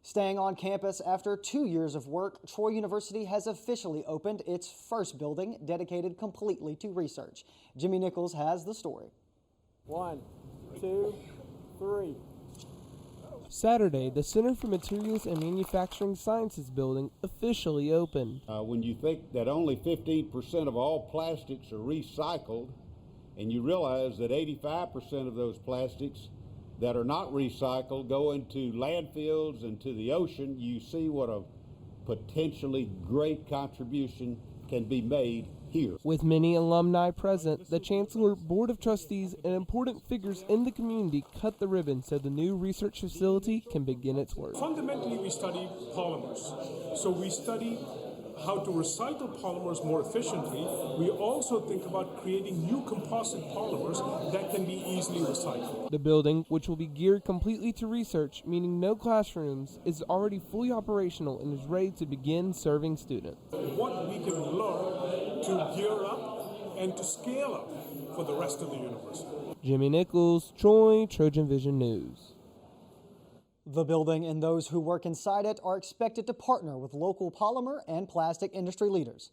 Staying on campus after 2 years of work, Troy University has officially opened its first building dedicated completely to research. Jimmy Nichols has the story. 1, 2, 3. Saturday, the Center for Materials and Manufacturing Sciences building officially opened. When you think that only 15% of all plastics are recycled, and you realize that 85% of those plastics that are not recycled go into landfills and to the ocean, you see what a potentially great contribution can be made here. With many alumni present, the Chancellor, Board of Trustees, and important figures in the community cut the ribbon so the new research facility can begin its work. Fundamentally, we study polymers. So we study how to recycle polymers more efficiently. We also think about creating new composite polymers that can be easily recycled. The building, which will be geared completely to research, meaning no classrooms, is already fully operational and is ready to begin serving students. What we can learn to gear up and to scale up for the rest of the university. Jimmy Nichols, Troy, TrojanVision News. The building and those who work inside it are expected to partner with local polymer and plastic industry leaders.